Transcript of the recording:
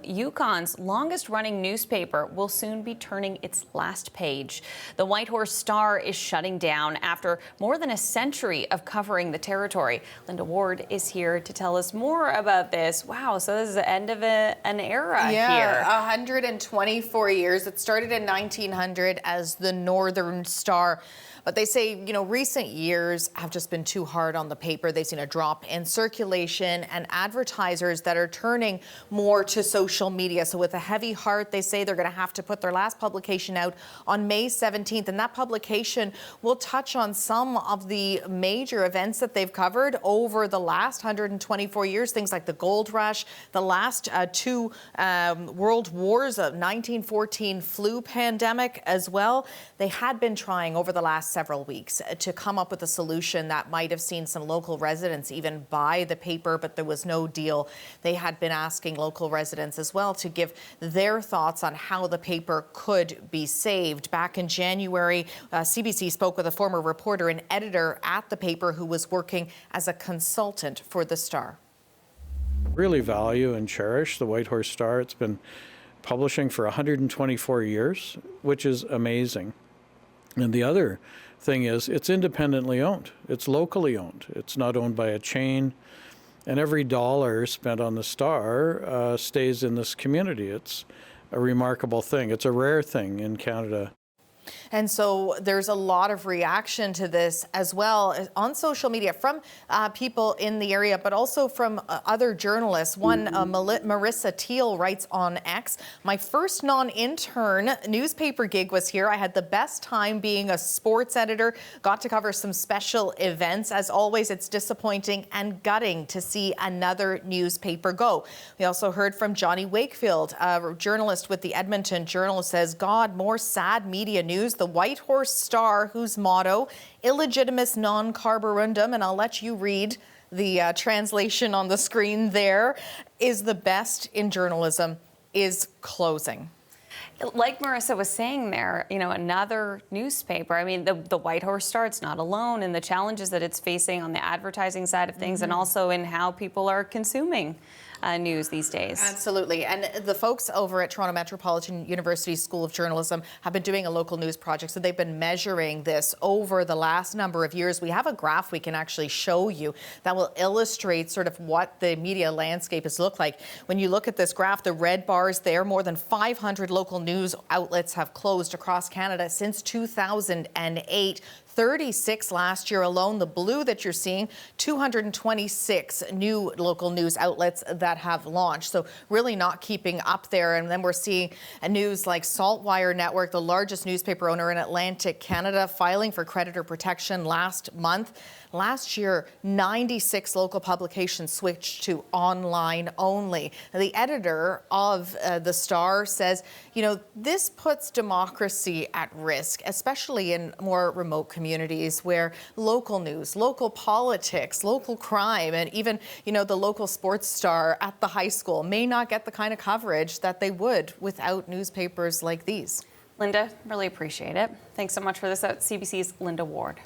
Yukon's longest-running newspaper will soon be turning its last page. The Whitehorse Star is shutting down after more than a century of covering the territory. Linda Ward is here to tell us more about this. Wow, so this is the end of an era here. 124 years. It started in 1900 as the Northern Star. But they say, recent years have just been too hard on the paper. They've seen a drop in circulation and advertisers that are turning more to social media. So with a heavy heart, they say they're going to have to put their last publication out on May 17th. And that publication will touch on some of the major events that they've covered over the last 124 years. Things like the gold rush, the last two world wars, of 1914 flu pandemic as well. They had been trying over the last several weeks to come up with a solution that might have seen some local residents even buy the paper, but there was no deal. They had been asking local residents as well to give their thoughts on how the paper could be saved. Back in January, CBC spoke with a former reporter and editor at the paper who was working as a consultant for the Star. Really value and cherish the Whitehorse Star. It's been publishing for 124 years, which is amazing. And the other thing is it's independently owned. It's locally owned. It's not owned by a chain. And every dollar spent on the Star stays in this community. It's a remarkable thing. It's a rare thing in Canada. And so there's a lot of reaction to this as well on social media from people in the area, but also from other journalists. One, Marissa Teal writes on X, "My first non-intern newspaper gig was here. I had the best time being a sports editor, got to cover some special events. As always, it's disappointing and gutting to see another newspaper go." We also heard from Johnny Wakefield, a journalist with the Edmonton Journal, says, "God, more sad media news. The Whitehorse Star, whose motto, illegitimus non carborundum," and I'll let you read the translation on the screen there, is the best in journalism, is closing. Like Marissa was saying there, another newspaper. I mean, the Whitehorse Star, it's not alone in the challenges that it's facing on the advertising side of things and also in how people are consuming news these days. Absolutely. And the folks over at Toronto Metropolitan University School of Journalism have been doing a local news project. So they've been measuring this over the last number of years. We have a graph we can actually show you that will illustrate sort of what the media landscape has looked like. When you look at this graph, the red bars there, more than 500 local news outlets have closed across Canada since 2008. 36 last year alone. The blue that you're seeing, 226 new local news outlets that have launched. So really not keeping up there. And then we're seeing news like Saltwire Network, the largest newspaper owner in Atlantic Canada, filing for creditor protection last month. Last year, 96 local publications switched to online only. The editor of the Star says, this puts democracy at risk, especially in more remote communities where local news, local politics, local crime, and even, the local sports star at the high school may not get the kind of coverage that they would without newspapers like these. Linda, really appreciate it. Thanks so much for this. That's CBC's Linda Ward.